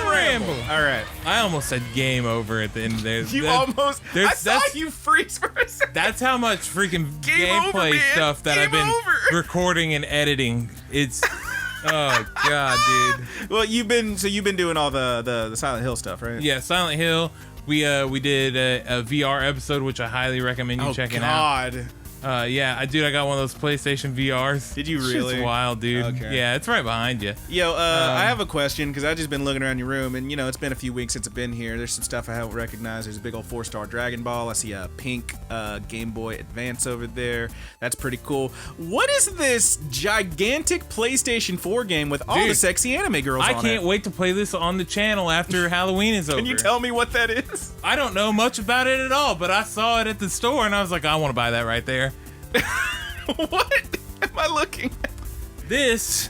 Ramble. All right. I almost said game over at the end there. I saw you freeze for a second. That's how much freaking Over, gameplay man. stuff that I've been recording and editing. It's oh god, dude. Well, you've been doing all the Silent Hill stuff, right? Yeah, Silent Hill. We did a VR episode, which I highly recommend you checking out. Yeah, I got one of those PlayStation VRs. Did you really? It's wild, dude. Okay. Yeah, it's right behind you. Yo, I have a question because I've just been looking around your room, and it's been a few weeks since I've been here. There's some stuff I haven't recognized. There's a big old 4-star Dragon Ball. I see a pink Game Boy Advance over there. That's pretty cool. What is this gigantic PlayStation 4 game with all the sexy anime girls on it? I can't wait to play this on the channel after Halloween is over. Can you tell me what that is? I don't know much about it at all, but I saw it at the store, and I was like, I want to buy that right there. What am I looking at? This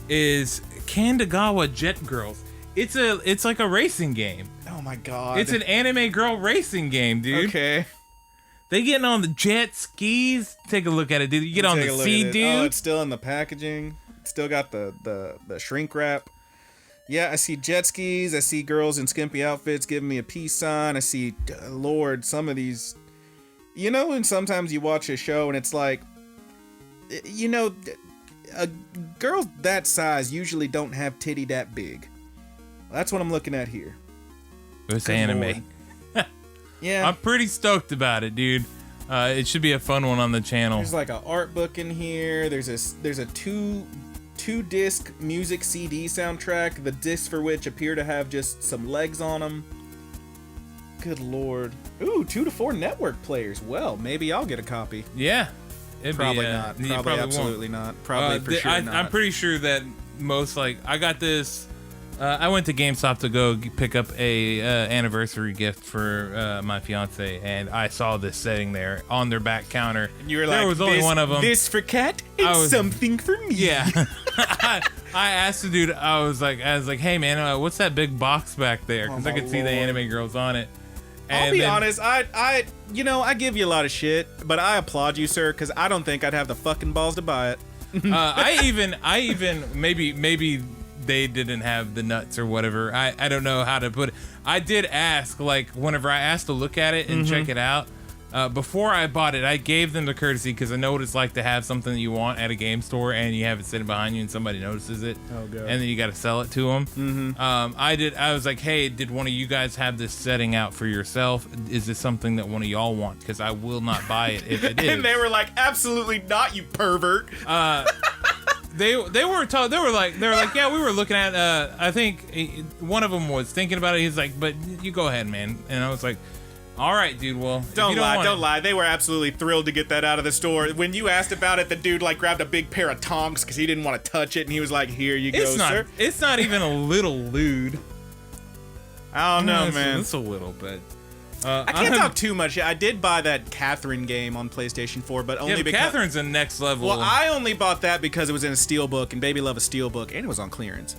is Kandagawa Jet Girls. It's like a racing game. Oh my god. It's an anime girl racing game, dude. Okay. They getting on the jet skis. Take a look at it, dude. You get on the sea, dude. Oh, it's still in the packaging. It's still got the shrink wrap. Yeah, I see jet skis. I see girls in skimpy outfits giving me a peace sign. I see, Lord, some of these. When sometimes you watch a show and it's like, girls that size usually don't have titty that big. That's what I'm looking at here. It's anime. Yeah. I'm pretty stoked about it, dude. It should be a fun one on the channel. There's like an art book in here. There's a two-disc music CD soundtrack, the discs for which appear to have just some legs on them. Good lord. Ooh, 2 to 4 network players. Well, maybe I'll get a copy. Yeah. Probably not. Probably absolutely not. Probably for sure not. I'm pretty sure that I got this. I went to GameStop to go pick up a anniversary gift for my fiance, and I saw this sitting there on their back counter. And you were like, there was only one of them. This for Kat? It's something for me. Yeah. I asked the dude. I was like, hey man, what's that big box back there? Because I could see the anime girls on it. I'll be honest, I give you a lot of shit, but I applaud you, sir, because I don't think I'd have the fucking balls to buy it. I even maybe they didn't have the nuts or whatever. I don't know how to put it. I did ask, like, whenever I asked to look at it and check it out, before I bought it, I gave them the courtesy because I know what it's like to have something that you want at a game store and you have it sitting behind you and somebody notices it. Oh, God. And then you got to sell it to them. I was like, hey, did one of you guys have this setting out for yourself? Is this something that one of y'all want? Because I will not buy it if it is. And they were like, absolutely not, you pervert. They were like, yeah, we were looking at, I think one of them was thinking about it. He's like, but you go ahead, man. And I was like, all right, dude. Well, don't lie. They were absolutely thrilled to get that out of the store. When you asked about it, the dude like grabbed a big pair of tongs because he didn't want to touch it, and he was like, "Here you go, sir." It's not even a little lewd. I don't know, man. It's a little bit. I can't talk too much. I did buy that Catherine game on PlayStation 4, but only because Catherine's a next level. Well, I only bought that because it was in a steelbook, and baby love a steelbook, and it was on clearance.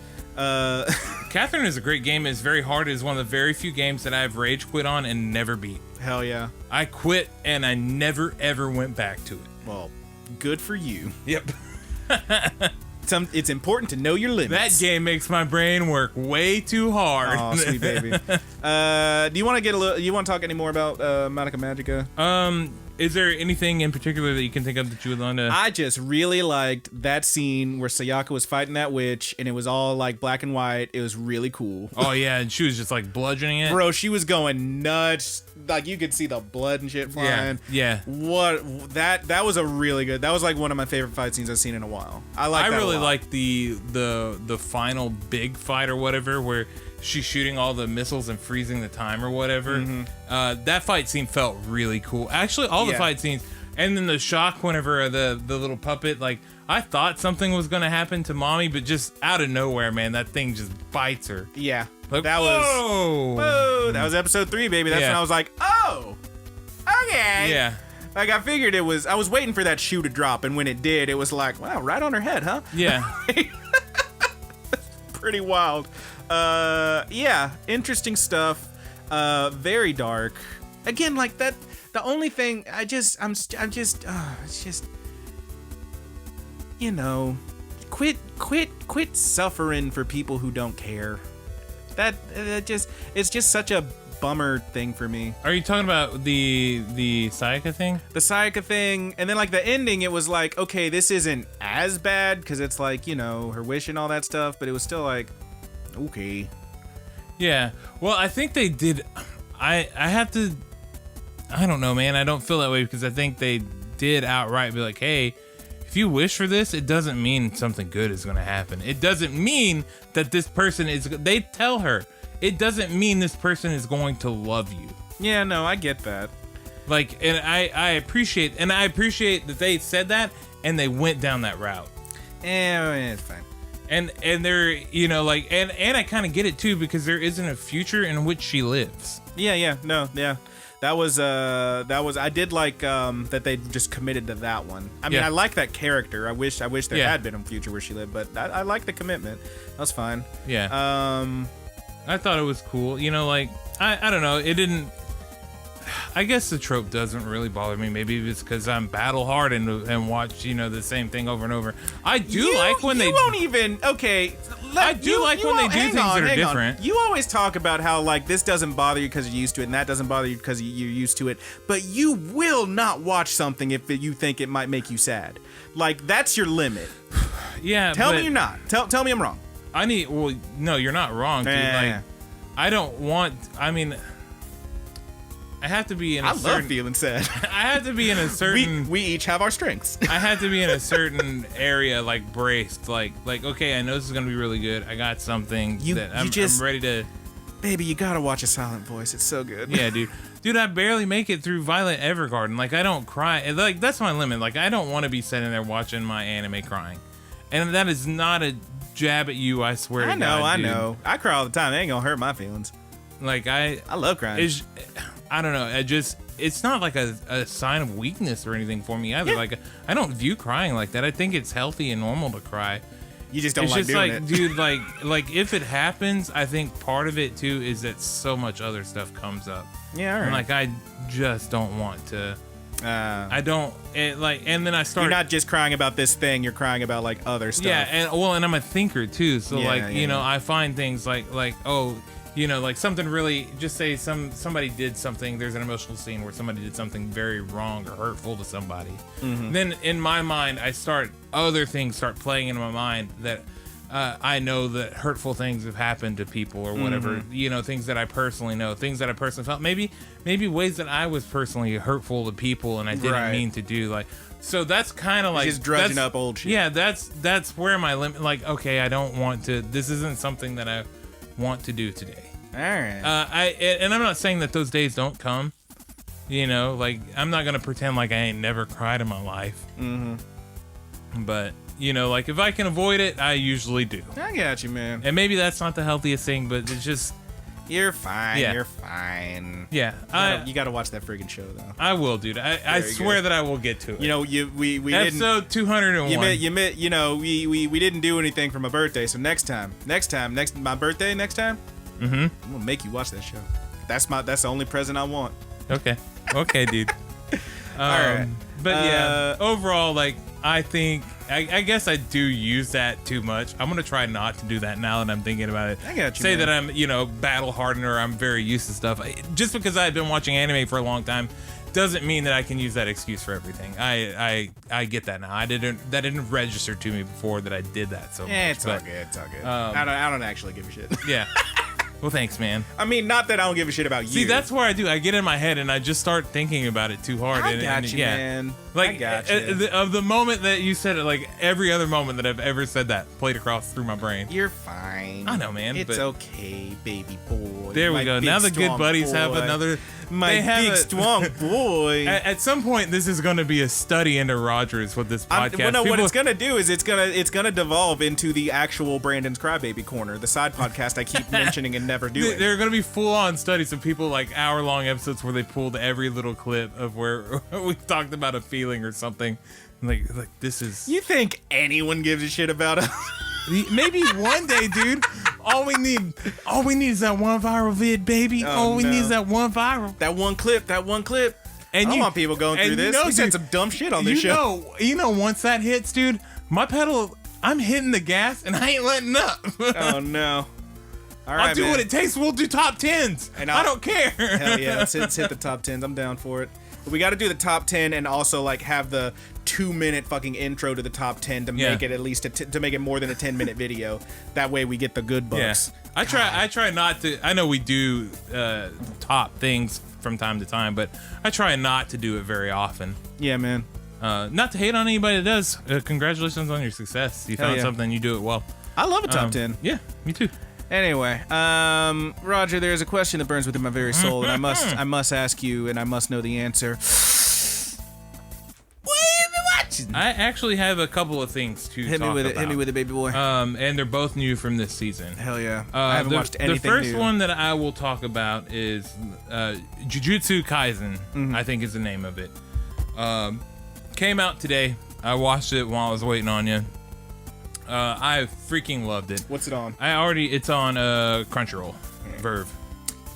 Catherine is a great game. It's very hard. It's one of the very few games that I've rage quit on and never beat. Hell yeah. I quit and I never ever went back to it. Well, good for you. Yep. It's important to know your limits. That game makes my brain work way too hard. Oh, sweet baby. Do you want to talk any more about Madoka Magica? Is there anything in particular that you can think of that you would want to... I just really liked that scene where Sayaka was fighting that witch, and it was all like black and white. It was really cool. Oh yeah, and she was just like bludgeoning it. Bro, she was going nuts. Like you could see the blood and shit flying. Yeah. What that was a really good. That was like one of my favorite fight scenes I've seen in a while. I really like the final big fight or whatever where she's shooting all the missiles and freezing the time or whatever. That fight scene felt really cool. Actually, all the fight scenes, and then the shock whenever the little puppet, like I thought something was gonna happen to mommy, but just out of nowhere, man, that thing just bites her. Yeah, like, that was episode 3, baby. That's when I was like, oh, okay. Yeah. Like I figured it was. I was waiting for that shoe to drop, and when it did, it was like, wow, right on her head, huh? Yeah. Pretty wild. Yeah, interesting stuff. Very dark. again, like that. The only thing I'm just, it's just, you know, quit suffering for people who don't care. It's just such a bummer thing for me. Are you talking about the Sayaka thing? The Sayaka thing, and then like the ending, it was like, okay, this isn't as bad because it's like, you know, her wish and all that stuff, but it was still like, okay. Yeah. Well, I think they did. I don't know, man. I don't feel that way because I think they did outright be like, hey, if you wish for this, it doesn't mean something good is going to happen. It doesn't mean that this person is. They tell her it doesn't mean this person is going to love you. Yeah, no, I get that. Like, and I appreciate that they said that and they went down that route. It's fine. And they're, you know, like, and I kind of get it too because there isn't a future in which she lives. Yeah. That was I did like that they just committed to that one. I mean, I like that character. I wish there had been a future where she lived, but I like the commitment. That was fine. Yeah. I thought it was cool. You know, like I don't know. It didn't. I guess the trope doesn't really bother me. Maybe it's because I'm battle hardened and watch, you know, the same thing over and over. I do like when they. You won't even. Okay. I do like when they do things that are different. You always talk about how like this doesn't bother you because you're used to it, and that doesn't bother you because you're used to it. But you will not watch something if you think it might make you sad. Like that's your limit. Yeah. Tell me you're not. Tell me I'm wrong. Well, no, you're not wrong, dude. Like, I don't want. I mean. I have to be in a certain... I love feeling sad. I have to be in a certain... We each have our strengths. I have to be in a certain area, like, braced. Like, okay, I know this is going to be really good. I got something that I'm ready to... Baby, you gotta watch A Silent Voice. It's so good. Yeah, dude. Dude, I barely make it through Violet Evergarden. Like, I don't cry. Like, that's my limit. Like, I don't want to be sitting there watching my anime crying. And that is not a jab at you, I swear to God, I know. I cry all the time. It ain't gonna hurt my feelings. Like, I love crying. I don't know. It's not like a sign of weakness or anything for me either. Yeah. Like, I don't view crying like that. I think it's healthy and normal to cry. You just don't like doing it. Dude, like if it happens, I think part of it too is that so much other stuff comes up. Yeah, all right. And like, I just don't want to. I don't. And then I start. You're not just crying about this thing. You're crying about like other stuff. Yeah, and I'm a thinker too. So you know, I find things like oh. You know, like something really, just say somebody did something, there's an emotional scene where somebody did something very wrong or hurtful to somebody. Mm-hmm. Then in my mind, other things start playing into my mind that I know that hurtful things have happened to people or whatever, you know, things that I personally know, things that I personally felt, maybe ways that I was personally hurtful to people and I didn't mean to do, like, so that's kind of like just drudging up old shit. Yeah, that's where my limit, like, okay, I don't want to, this isn't something that I want to do today. All right. And I'm not saying that those days don't come. You know, like, I'm not gonna pretend like I ain't never cried in my life. Mm-hmm. But you know, like, if I can avoid it, I usually do. I got you, man. And maybe that's not the healthiest thing, but it's just. You're fine. Yeah. You're fine. Yeah. You gotta watch that friggin' show, though. I will, dude. I swear that I will get to it. You know, we episode 201. You know, we didn't do anything for my birthday, so next my birthday next time, I'm gonna make you watch that show. That's the only present I want. Okay, dude. All right. But yeah, overall, like, I think I guess I do use that too much. I'm gonna try not to do that now that I'm thinking about it. I got you. Say man. that I'm, you know, battle hardened or I'm very used to stuff. Just because I've been watching anime for a long time doesn't mean that I can use that excuse for everything. I get that now. That didn't register to me before that I did that so much. It's all good. It's all good. I don't actually give a shit. Yeah. Well, thanks, man. I mean, not that I don't give a shit about you. See, that's where I do. I get in my head and I just start thinking about it too hard. I got you, man. Like, I got you. Of the moment that you said it, like every other moment that I've ever said that played across through my brain. You're fine. I know, man. It's okay, baby boy. There we go. Now the good buddies have another. My big strong boy. At some point, this is going to be a study into Rogers with this podcast. What it's going to do is it's going to devolve into the actual Brandon's Crybaby Corner, the side podcast I keep mentioning and never doing. There are going to be full-on studies of people, like hour-long episodes where they pulled every little clip of where we talked about a feeling or something. Like this is. You think anyone gives a shit about us? Maybe one day, dude. All we need is that one viral vid, baby. All we need is that one viral. That one clip. And I want people going through this. We said some dumb shit on this show. Once that hits, dude, my pedal, I'm hitting the gas and I ain't letting up. Oh no. All right, I'll do what it takes. We'll do top 10s. And I don't care. Hell yeah, let's hit the top 10s. I'm down for it. But we got to do the top 10 and also like have the 2-minute fucking intro to the top 10 to make it at least to make it more than a 10-minute video. That way we get the good bucks. Yeah. I try not to. I know we do top things from time to time, but I try not to do it very often. Yeah, man. Not to hate on anybody that does. Congratulations on your success. You found something. You do it well. I love a top 10. Yeah, me too. Anyway, Roger, there's a question that burns within my very soul, and I must ask you, and I must know the answer. What have you been watching? I actually have a couple of things to talk about. Hit me with it, baby boy. And they're both new from this season. Hell yeah. I haven't watched anything new. The first new. one that I will talk about is Jujutsu Kaisen, I think is the name of it. Came out today. I watched it while I was waiting on you. I freaking loved it. What's it on? It's on Crunchyroll. Verve.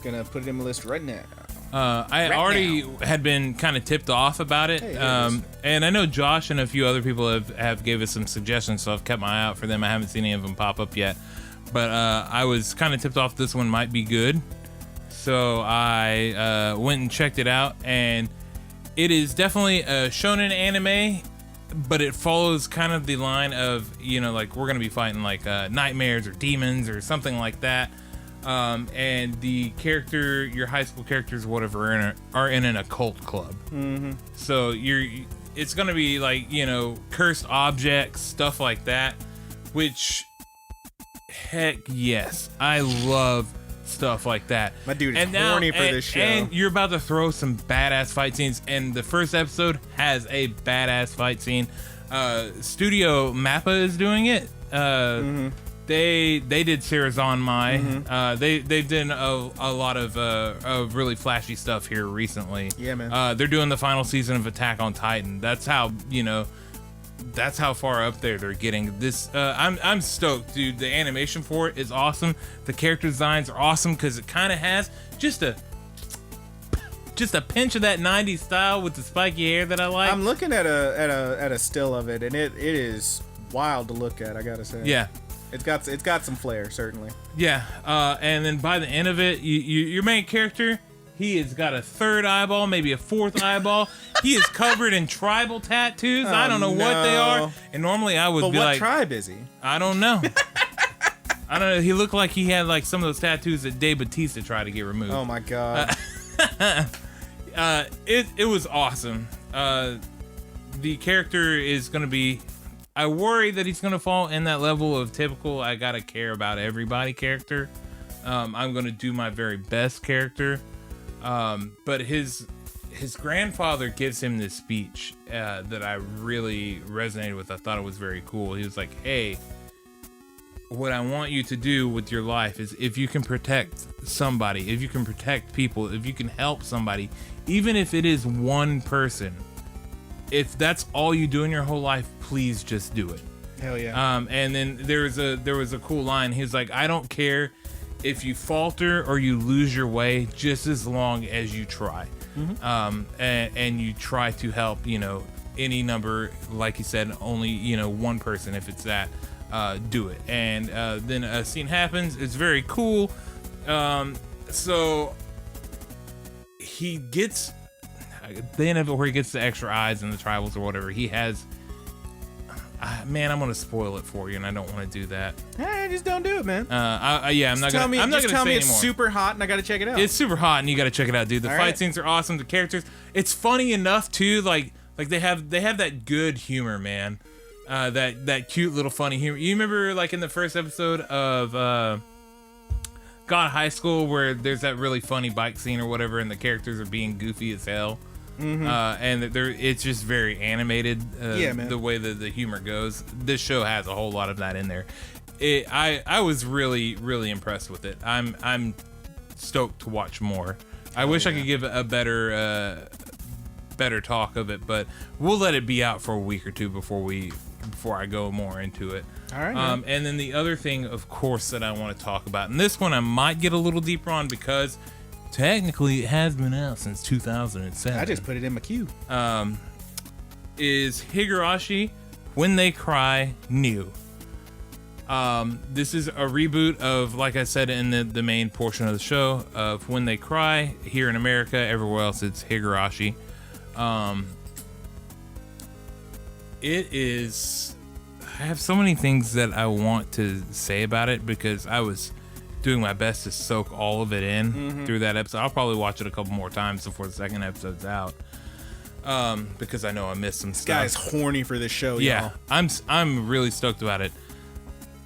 Gonna put it in my list right now. I had been kind of tipped off about it. Hey, and I know Josh and a few other people have gave us some suggestions, so I've kept my eye out for them. I haven't seen any of them pop up yet. But I was kind of tipped off this one might be good. So I went and checked it out, and it is definitely a shonen anime, but it follows kind of the line of, like we're going to be fighting like nightmares or demons or something like that. And the character, your high school characters, whatever, are in an occult club. Mm-hmm. So it's going to be like, cursed objects, stuff like that, which, heck yes, I love stuff like that. My dude is horny for this show. And you're about to throw some badass fight scenes, and the first episode has a badass fight scene. Studio Mappa is doing it. They did Sarazanmai. They've done a lot of really flashy stuff here recently. Yeah, man. They're doing the final season of Attack on Titan. That's how that's how far up there they're getting. This I'm stoked, dude. The animation for it is awesome. The character designs are awesome because it kind of has just a pinch of that 90s style with the spiky hair that I like. I'm looking at a still of it, and it is wild to look at, I gotta say. Yeah. It's got some flair, certainly. Yeah. And then by the end of it, your main character, he has got a third eyeball, maybe a fourth eyeball. He is covered in tribal tattoos. I don't know what they are. And normally I would be like, what tribe is he? I don't know. I don't know. He looked like he had like some of those tattoos that Dave Bautista tried to get removed. Oh my god. It was awesome. The character is going to be, I worry that he's going to fall in that level of typical I gotta care about everybody character. I'm going to do my very best character. But his grandfather gives him this speech that I really resonated with. I thought it was very cool. He was like, hey, what I want you to do with your life is if you can protect somebody, if you can protect people, if you can help somebody, even if it is one person, if that's all you do in your whole life, please just do it. Hell yeah. And then there was a cool line. He was like, I don't care if you falter or you lose your way, just as long as you try. And you try to help, any number, like he said, only, one person, if it's that, do it. And then a scene happens. It's very cool. So he gets the end of it where he gets the extra eyes and the tribals or whatever. He has, man, I'm gonna spoil it for you, and I don't want to do that. Hey, just don't do it, man. I'm not gonna say tell me it's anymore. super hot and I gotta check it out. It's super hot and you gotta check it out, dude. The fight scenes are awesome. The characters, it's funny enough too. Like they have that good humor, man. That cute little funny humor. You remember like in the first episode of God High School where there's that really funny bike scene or whatever, and the characters are being goofy as hell. And it's just very animated. Man. The way that the humor goes. This show has a whole lot of that in there. I was really, really impressed with it. I'm stoked to watch more. I wish I could give a better talk of it, but we'll let it be out for a week or two before we before I go more into it. All right. And then the other thing, of course, that I want to talk about, and this one I might get a little deeper on because technically it has been out since 2007. I just put it in my queue. Is Higurashi When They Cry New. This is a reboot of, like I said in the main portion of the show, of When They Cry. Here in America, everywhere else it's Higurashi. It is... I have so many things that I want to say about it because I was doing my best to soak all of it in through that episode. I'll probably watch it a couple more times before the second episode's out. Because I know I missed some stuff. This guy's horny for this show, yeah, y'all. I'm really stoked about it.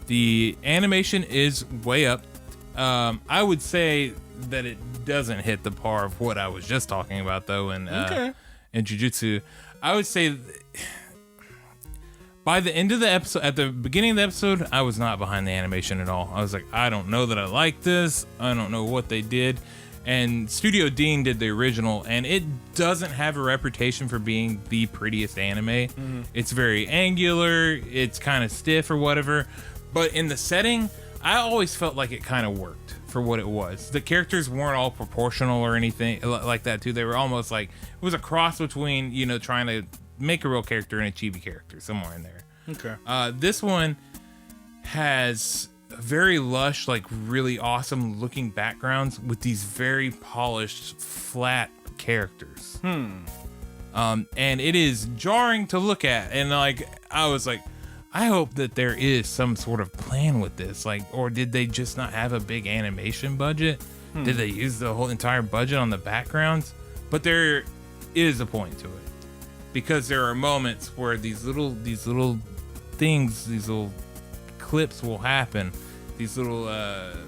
The animation is way up. I would say that it doesn't hit the par of what I was just talking about, though, in Jujutsu. I would say by the end of the episode, at the beginning of the episode, I was not behind the animation at all. I was like, I don't know that I like this. I don't know what they did. And Studio Dean did the original, and it doesn't have a reputation for being the prettiest anime. It's very angular. It's kind of stiff or whatever. But in the setting, I always felt like it kind of worked for what it was. The characters weren't all proportional or anything like that, too. They were almost like, it was a cross between, trying to make a real character and a chibi character, somewhere in there. Okay. This one has very lush, like really awesome looking backgrounds with these very polished, flat characters. And it is jarring to look at. And like, I was like, I hope that there is some sort of plan with this. Like, or did they just not have a big animation budget? Did they use the whole entire budget on the backgrounds? But there is a point to it. Because there are moments where these little things, these little clips will happen. These little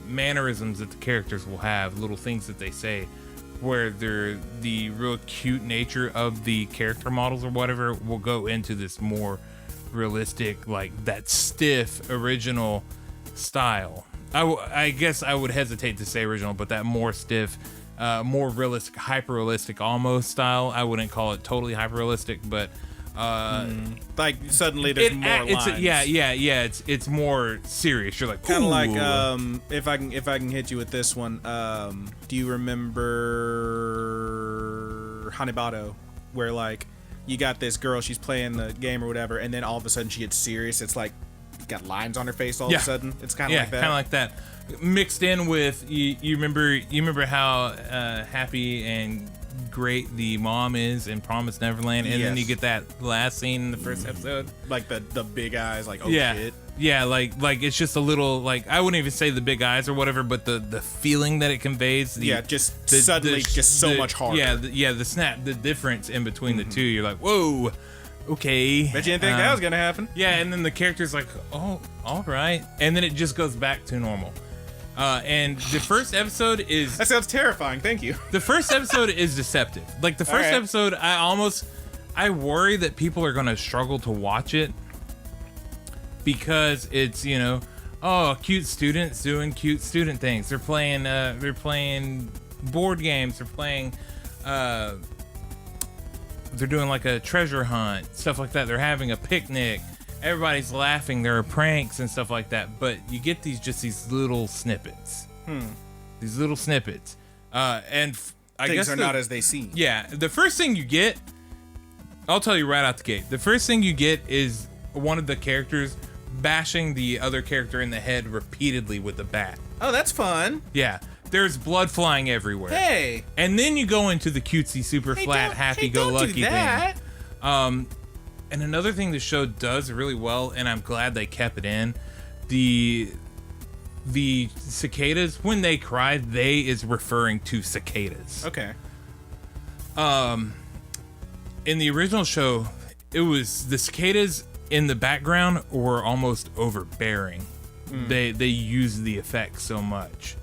mannerisms that the characters will have, little things that they say, where the real cute nature of the character models or whatever will go into this more realistic, like that stiff original style. I guess I would hesitate to say original, but that more stiff, more realistic, hyper realistic almost style. I wouldn't call it totally hyper realistic, but like suddenly there's more lines. It's more serious. You're like, kind of like if I can hit you with this one. Do you remember Hanebado, where like you got this girl, she's playing the game or whatever, and then all of a sudden she gets serious. It's like got lines on her face all of a sudden. It's kind of like that. Kind of like that. Mixed in with you remember how happy and great the mom is in Promised Neverland, and then you get that last scene in the first episode, like the big eyes, like shit. Yeah, like it's just a little, like, I wouldn't even say the big eyes or whatever, but the feeling that it conveys. Suddenly so much harder. The difference in between the two. You're like, whoa, okay. Bet you didn't think that was gonna happen. Yeah, and then the character's like, oh, all right, and then it just goes back to normal. And the first episode is... That sounds terrifying, thank you. The first episode is deceptive. Like, the first episode, I worry that people are going to struggle to watch it because it's, cute students doing cute student things. They're playing board games. They're playing, they're doing like a treasure hunt, stuff like that. They're having a picnic. Everybody's laughing. There are pranks and stuff like that, but you get these little snippets. These little snippets, and I guess things are not as they seem. Yeah, the first thing you get, I'll tell you right out the gate. The first thing you get is one of the characters bashing the other character in the head repeatedly with a bat. Oh, that's fun. Yeah, there's blood flying everywhere. Hey, and then you go into the cutesy, super flat, happy-go-lucky thing. And another thing the show does really well, and I'm glad they kept it in, the cicadas, when they cry, they is referring to cicadas. Okay. In the original show, it was the cicadas in the background were almost overbearing. They used the effect so much.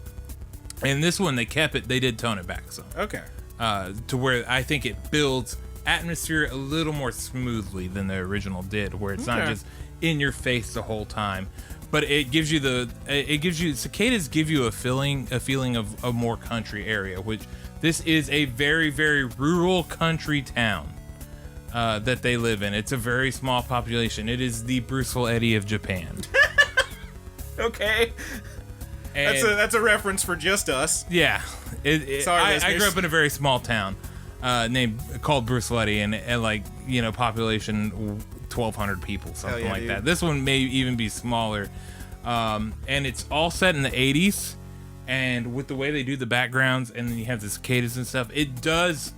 And this one, they kept it, they did tone it back some. Okay. To where I think it builds atmosphere a little more smoothly than the original did, where it's not just in your face the whole time, but it gives you cicadas give you a feeling of a more country area, which this is a very, very rural country town. that they live in. It's a very small population. It is the Bruceville Eddy of Japan. Okay. And That's a reference for just us. yeah. Sorry, I grew up in a very small town called Bruceville Eddy, and like, you know, population 1,200 people, something yeah, like dude. that. This one may even be smaller. And it's all set in the 80s. And with the way they do the backgrounds, and then you have the cicadas and stuff, it does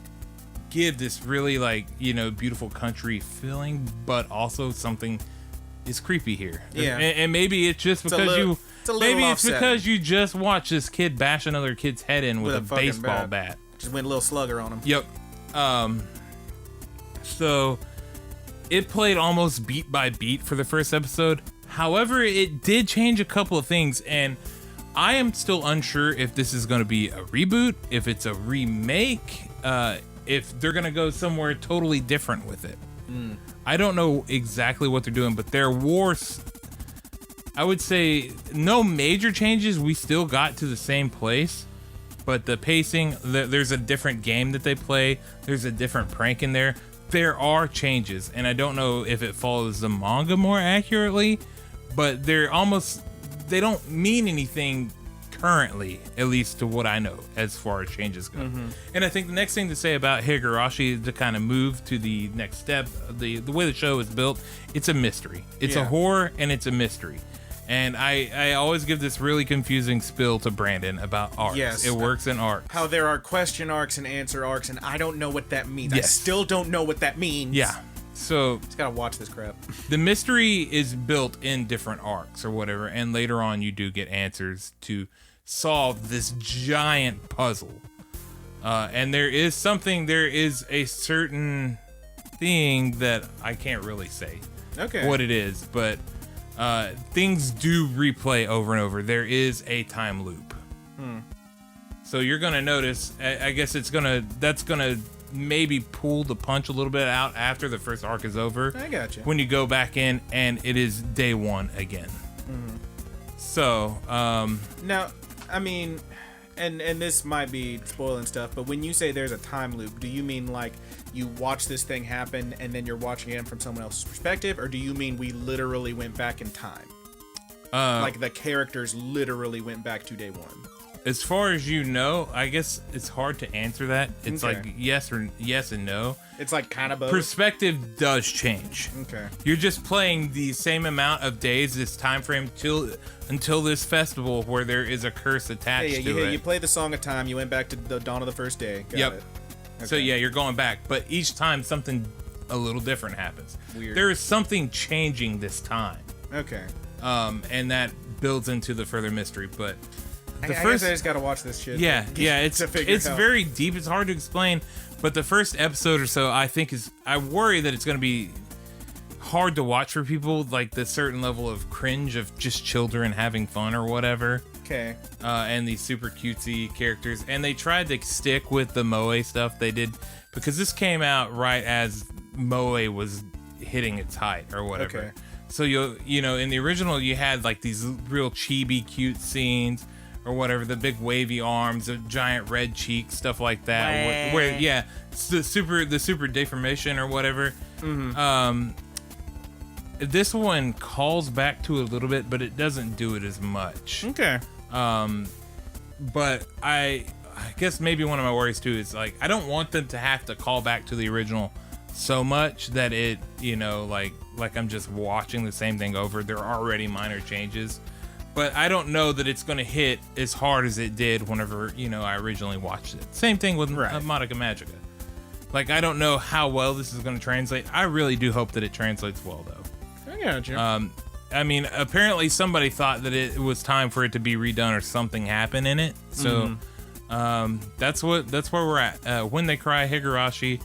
give this really, like, you know, beautiful country feeling, but also something is creepy here. Yeah. And maybe it's just because because you just watched this kid bash another kid's head in with a fucking baseball bat. Just went a little slugger on him. Yep. So it played almost beat by beat for the first episode. However, it did change a couple of things, and I am still unsure if this is going to be a reboot, if it's a remake, if they're going to go somewhere totally different with it. I don't know exactly what they're doing, but their wars, I would say no major changes. We still got to the same place, but the pacing, there's a different game that they play. There's a different prank in there. There are changes, and I don't know if it follows the manga more accurately, but they don't mean anything currently, at least to what I know, as far as changes go. And I think the next thing to say about Higurashi, to kind of move to the next step, the way the show is built, it's a mystery. It's a horror, and it's a mystery. And I always give this really confusing spiel to Brandon about arcs. Yes. It works in arcs. How there are question arcs and answer arcs, and I don't know what that means. Yes. I still don't know what that means. Yeah. So Just gotta watch this crap. the mystery is built in different arcs or whatever, and later on you do get answers to solve this giant puzzle. And there is a certain thing that I can't really say what it is, but things do replay over and over. There is a time loop. So you're gonna notice, I guess that's gonna maybe pull the punch a little bit out after the first arc is over. I gotcha. When you go back in and it is day one again. So, Now, I mean, and this might be spoiling stuff, but when you say there's a time loop, do you mean like you watch this thing happen and then you're watching it from someone else's perspective, or do you mean we literally went back in time? Like the characters literally went back to day one? as far as you know, I guess it's hard to answer that. It's Okay. like yes and no. It's like kind of both. Perspective does change. Okay. You're just playing the same amount of days, this time frame until this festival where there is a curse attached to it. You play the Song of Time. You went back to the dawn of the first day. Got Yep. it. So Okay. yeah, you're going back, but each time something a little different happens. Weird. There is something changing this time, Okay. and that builds into the further mystery. But I guess I just gotta watch this shit. yeah, it's to figure it's it out. very deep. It's hard to explain, but the first episode or so, I worry that it's going to be hard to watch for people, like the certain level of cringe of just children having fun or whatever. Okay. And these super cutesy characters, and they tried to stick with the moe stuff they did because this came out right as moe was hitting its height or whatever. Okay. So you know in the original you had like these real chibi cute scenes or whatever, the big wavy arms, the giant red cheeks, stuff like that. Where yeah, it's the super deformation or whatever. Mm-hmm. This one calls back to a little bit, but it doesn't do it as much. Okay. But I guess maybe one of my worries too is like I don't want them to have to call back to the original so much that it, you know, like I'm just watching the same thing over. There are already minor changes, but I don't know that it's going to hit as hard as it did whenever, you know, I originally watched it. Same thing with Madoka Magica. Like I don't know how well this is going to translate. I really do hope that it translates well though. I got you. I mean, apparently somebody thought that it was time for it to be redone or something happened in it. So that's where we're at. When They Cry, Higurashi.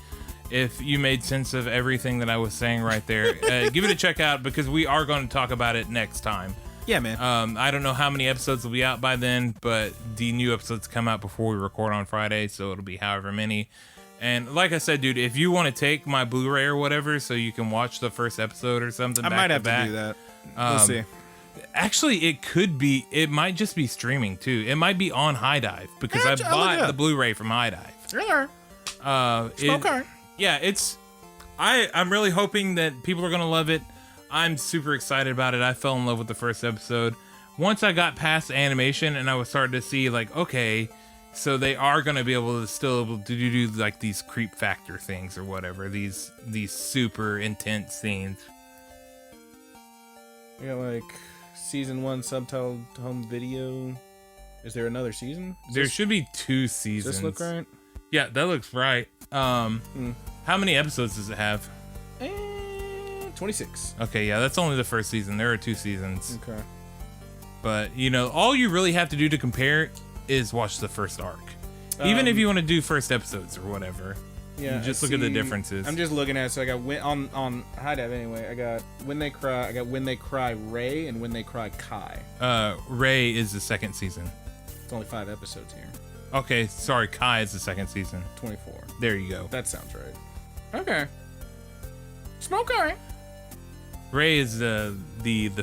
If you made sense of everything that I was saying right there, give it a check out because we are going to talk about it next time. Yeah, man. I don't know how many episodes will be out by then, but the new episodes come out before we record on Friday, so it'll be however many. And like I said, dude, if you want to take my Blu-ray or whatever so you can watch the first episode or something, I might have to do that. We'll see. Actually, it might just be streaming too. It might be on High Dive because I bought the Blu-ray from High Dive. Okay. Yeah, it's I'm really hoping that people are gonna love it. I'm super excited about it. I fell in love with the first episode. Once I got past the animation and I was starting to see like, okay, so they are gonna be able to still able to do like these creep factor things or whatever, these super intense scenes. We got like season 1 subtitled home video. Is there another season? There should be 2 seasons. Does this look right? Yeah, that looks right. How many episodes does it have? 26. Okay, yeah, that's only the first season. There are 2 seasons. Okay. But, all you really have to do to compare is watch the first arc. Even if you want to do first episodes or whatever. Yeah, you just look at the differences. I'm just looking at it. So I got on High Dive anyway. I got When They Cry. I got When They Cry Ray and When They Cry Kai. Ray is the second season. It's only 5 episodes here. Okay, sorry. Kai is the second season. 24. There you go. That sounds right. Okay. Smoke alright. Ray is the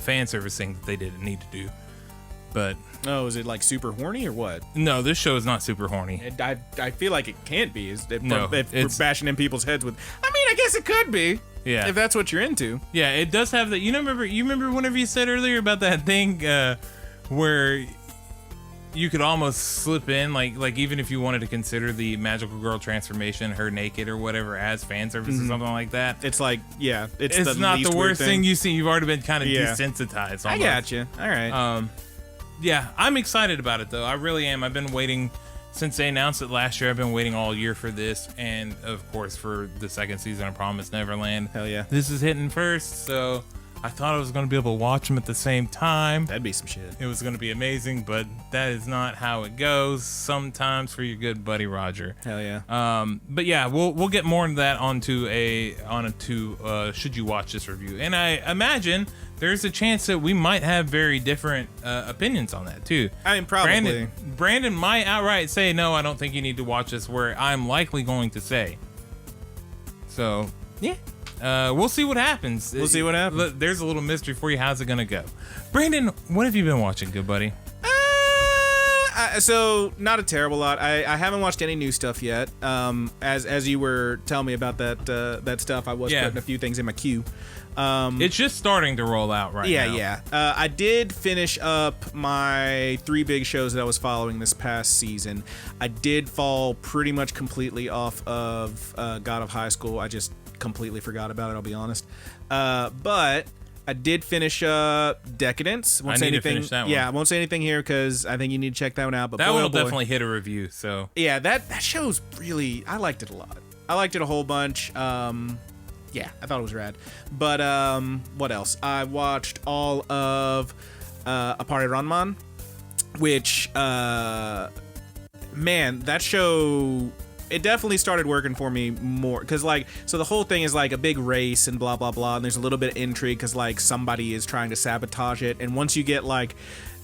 fan service thing that they didn't need to do. But is it like super horny or what? No, this show is not super horny. I feel like it can't be. If we're bashing in people's heads with. I mean, I guess it could be. Yeah. If that's what you're into. Yeah, it does have that. You remember whenever you said earlier about that thing where you could almost slip in, like even if you wanted to consider the magical girl transformation, her naked or whatever, as fan service or something like that. It's like, yeah, it's not the worst thing you see. You've already been kind of desensitized. Almost. I got you. All right. Yeah, I'm excited about it though. I really am. I've been waiting since they announced it last year. I've been waiting all year for this, and of course for the second season of Promised Neverland. Hell yeah. This is hitting first, so I thought I was going to be able to watch them at the same time. That'd be some shit. It was going to be amazing, but that is not how it goes sometimes for your good buddy Roger. Hell yeah. But yeah, we'll get more into that onto should you watch this review. And I imagine there's a chance that we might have very different opinions on that too. I mean, probably. Brandon might outright say, no, I don't think you need to watch this, where I'm likely going to say. So, yeah. We'll see what happens. There's a little mystery for you. How's it gonna go? Brandon, what have you been watching, good buddy? So not a terrible lot. I haven't watched any new stuff yet. As you were telling me about that stuff, I was putting a few things in my queue. It's just starting to roll out right now. Yeah. I did finish up my 3 big shows that I was following this past season. I did fall pretty much completely off of God of High School. I just completely forgot about it, I'll be honest. But I did finish Decadence. I need to finish that one. Yeah, I won't say anything here because I think you need to check that one out. But that one will definitely hit a review. So yeah, that show's really, I liked it a lot. I liked it a whole bunch. Yeah, I thought it was rad. But what else? I watched all of Apare Ranman, which man, that show, it definitely started working for me more because so the whole thing is like a big race and blah blah blah, and there's a little bit of intrigue because somebody is trying to sabotage it, and once you get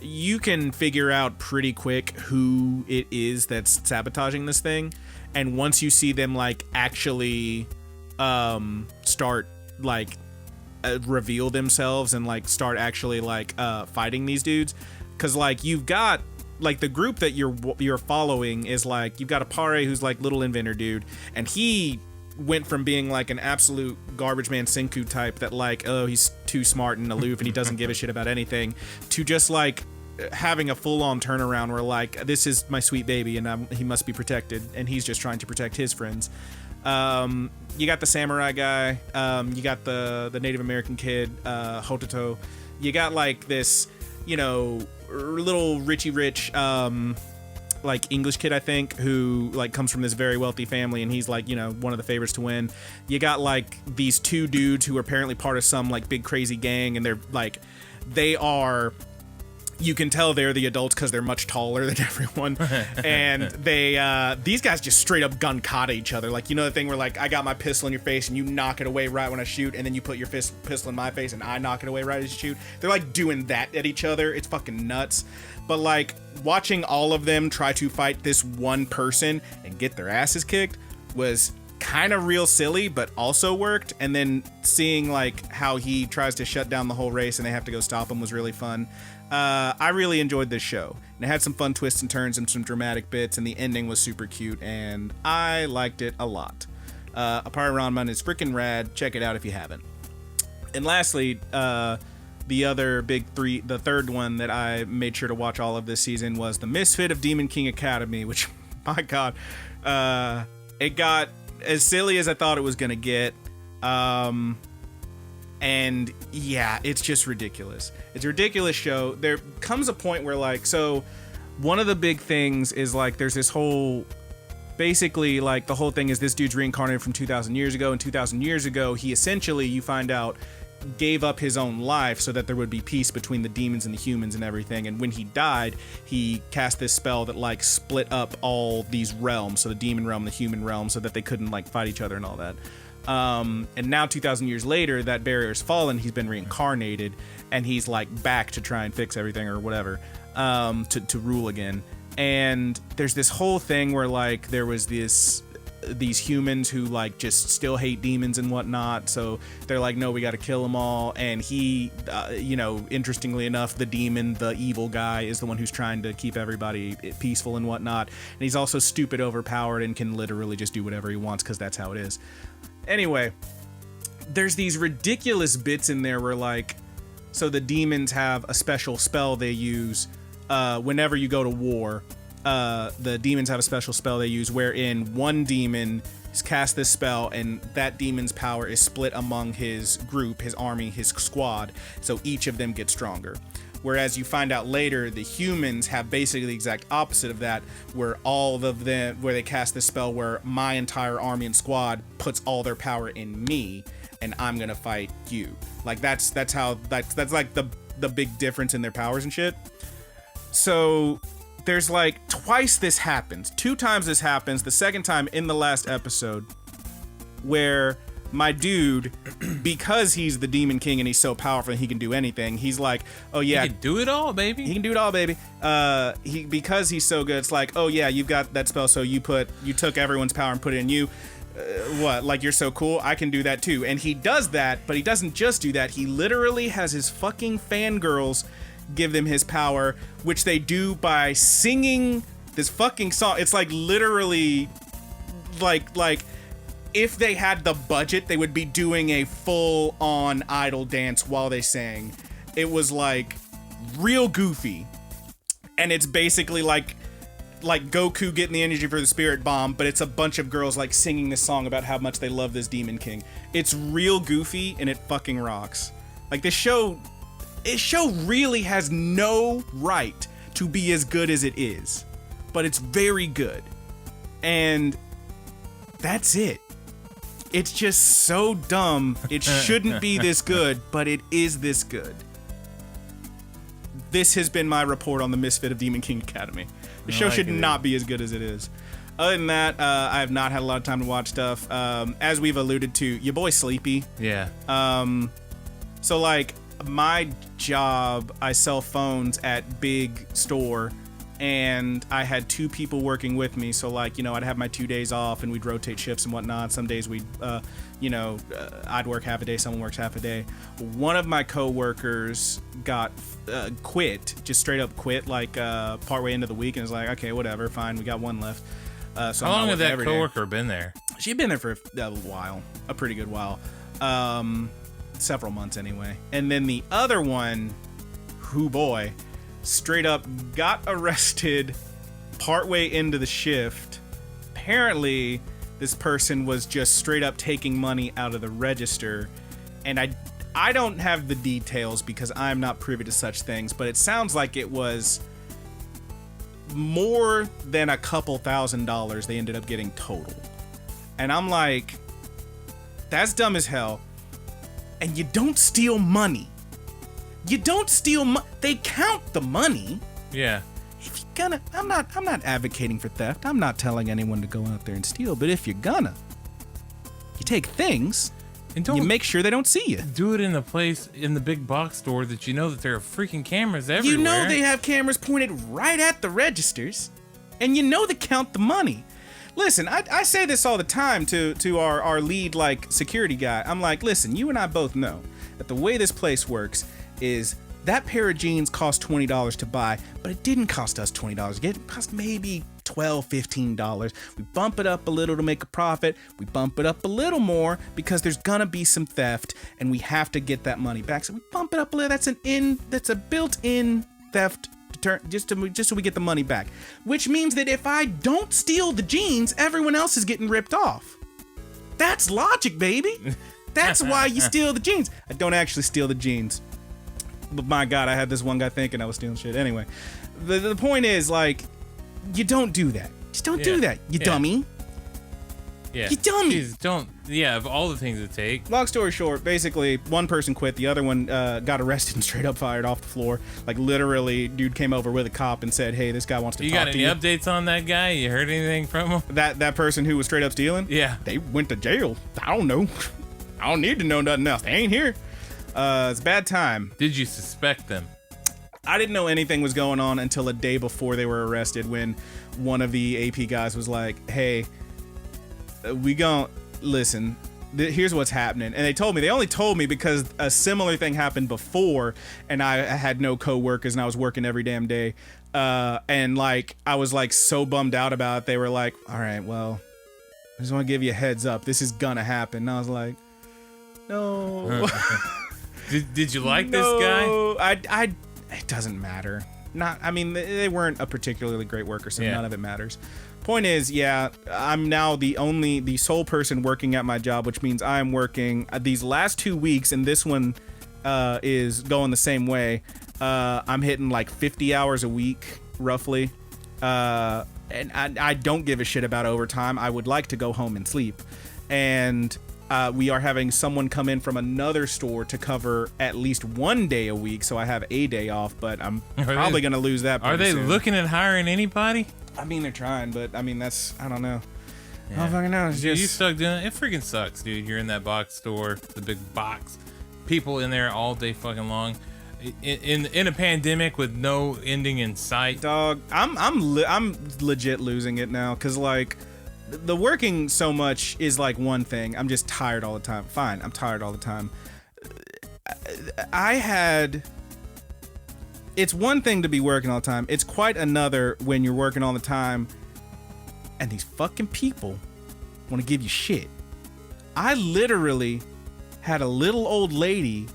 you can figure out pretty quick who it is that's sabotaging this thing, and once you see them actually start reveal themselves and start actually fighting these dudes, because you've got the group that you're following is you've got Apare, who's little inventor dude, and he went from being an absolute garbage man Senku type that he's too smart and aloof and he doesn't give a shit about anything, to just having a full-on turnaround where this is my sweet baby and he must be protected, and he's just trying to protect his friends. You got the samurai guy, you got the Native American kid, Hototo, you got this little Richie Rich English kid, I think, who comes from this very wealthy family, and he's one of the favorites to win. You got these 2 dudes who are apparently part of some big crazy gang, and they're they are, you can tell they're the adults because they're much taller than everyone, and these guys just straight up gun kata each other. The thing where I got my pistol in your face and you knock it away right when I shoot, and then you put your pistol in my face and I knock it away right as you shoot. They're doing that at each other. It's fucking nuts. But watching all of them try to fight this one person and get their asses kicked was kind of real silly, but also worked. And then seeing how he tries to shut down the whole race and they have to go stop him was really fun. I really enjoyed this show, and it had some fun twists and turns and some dramatic bits, and the ending was super cute, and I liked it a lot. A part of Ranma is freaking rad. Check it out if you haven't. And lastly, the other big three, the third one that I made sure to watch all of this season was The Misfit of Demon King Academy, which, my God, it got as silly as I thought it was going to get. And yeah, it's just ridiculous. It's a ridiculous show. There comes a point where, like, so one of the big things is, like, there's this whole, basically, like, the whole thing is this dude's reincarnated from 2,000 years ago, and 2,000 years ago, he essentially, you find out, gave up his own life so that there would be peace between the demons and the humans and everything. And when he died, he cast this spell that, like, split up all these realms, so the demon realm, the human realm, so that they couldn't, like, fight each other and all that. And now 2,000 years later, that barrier's fallen, he's been reincarnated, and he's, like, back to try and fix everything or whatever, to rule again. And there's this whole thing where, like, there was these humans who, like, just still hate demons and whatnot, so they're like, no, we gotta kill them all. And he, interestingly enough, the demon, the evil guy, is the one who's trying to keep everybody peaceful and whatnot. And he's also stupid, overpowered, and can literally just do whatever he wants, because that's how it is. Anyway, there's these ridiculous bits in there where, like, so the demons have a special spell they use whenever you go to war. The demons have a special spell they use wherein one demon casts this spell, and that demon's power is split among his group, his army, his squad, so each of them gets stronger. Whereas you find out later, the humans have basically the exact opposite of that, where all of them, where they cast this spell where my entire army and squad puts all their power in me, and I'm gonna fight you. Like, that's like the big difference in their powers and shit. So there's, like, twice this happens. 2 times this happens. The second time in the last episode, where my dude, because he's the Demon King and he's so powerful and he can do anything, he's like, oh yeah, he can do it all, baby. He can do it all, baby. Because he's so good, it's like, oh yeah, you've got that spell, so you took everyone's power and put it in you. What? Like, you're so cool? I can do that too. And he does that, but he doesn't just do that. He literally has his fucking fangirls give them his power, which they do by singing this fucking song. It's like literally like if they had the budget, they would be doing a full-on idol dance while they sang. It was, like, real goofy. And it's basically like Goku getting the energy for the spirit bomb, but it's a bunch of girls, like, singing this song about how much they love this Demon King. It's real goofy, and it fucking rocks. Like, this show really has no right to be as good as it is, but it's very good. And that's it. It's just so dumb. It shouldn't be this good, but it is this good. This has been my report on The Misfit of Demon King Academy. The show should not be as good as it is. Other than that, I have not had a lot of time to watch stuff. As we've alluded to, your boy's sleepy. Yeah. So, like, my job, I sell phones at big store, and I had 2 people working with me. So, like, I'd have my 2 days off, and we'd rotate shifts and whatnot. Some days we'd, I'd work half a day, someone works half a day. One of my coworkers got quit, just straight up quit, like, partway into the week, and was like, okay, whatever, fine, we got one left. So how long had that coworker been there? She'd been there for a while, a pretty good while. Several months anyway. And then the other one, who boy, straight up got arrested partway into the shift. Apparently, this person was just straight up taking money out of the register. And I don't have the details because I'm not privy to such things, but it sounds like it was more than a couple $1,000s they ended up getting total. And I'm like, that's dumb as hell. And you don't steal money. You don't steal money. They count the money. Yeah. If you're gonna, I'm not advocating for theft. I'm not telling anyone to go out there and steal. But if you're gonna, you take things and you make sure they don't see you. Do it in a place in the big box store that that there are freaking cameras everywhere. They have cameras pointed right at the registers, and they count the money. Listen, I say this all the time to our lead, like, security guy. I'm like, listen, you and I both know that the way this place works is that pair of jeans cost $20 to buy, but it didn't cost us $20 to get. It cost maybe $12, $15. We bump it up a little to make a profit. We bump it up a little more because there's gonna be some theft and we have to get that money back. So we bump it up a little. That's a built-in theft just so we get the money back. Which means that if I don't steal the jeans, everyone else is getting ripped off. That's logic, baby. That's why you steal the jeans. I don't actually steal the jeans. But my God, I had this one guy thinking I was stealing shit. Anyway, the point is, like, you don't do that. Just don't do that, you dummy. Yeah. You dummy. Jeez, don't. Yeah, of all the things it take. Long story short, basically, one person quit. The other one got arrested and straight up fired off the floor. Like, literally, dude came over with a cop and said, hey, this guy wants to talk to you. You got any updates on that guy? You heard anything from him? That person who was straight up stealing? Yeah. They went to jail. I don't know. I don't need to know nothing else. They ain't here. It's a bad time. Did you suspect them? I didn't know anything was going on until a day before they were arrested, when one of the AP guys was like, hey, we gon' listen, here's what's happening. And they only told me because a similar thing happened before and I had no co-workers and I was working every damn day. And like, I was like so bummed out about it. They were like, all right, well, I just want to give you a heads up. This is gonna happen. And I was like, no. Did you like this guy? It doesn't matter. I mean, they weren't a particularly great worker, so none of it matters. Point is, I'm now the sole person working at my job, which means I'm working these last 2 weeks, and this one is going the same way. I'm hitting like 50 hours a week, roughly. And I don't give a shit about overtime. I would like to go home and sleep. And we are having someone come in from another store to cover at least 1 day a week, so I have a day off, but I'm probably going to lose that. Are they looking at hiring anybody? I mean, they're trying, but I mean, I don't know. I don't fucking know. It's just... You stuck doing it. It freaking sucks, dude. You're in that box store, the big box. People in there all day fucking long. In a pandemic with no ending in sight. Dog, I'm legit losing it now, because like, the working so much is like one thing. I'm just tired all the time. Fine, I'm tired all the time. It's one thing to be working all the time. It's quite another when you're working all the time and these fucking people want to give you shit. I literally had a little old lady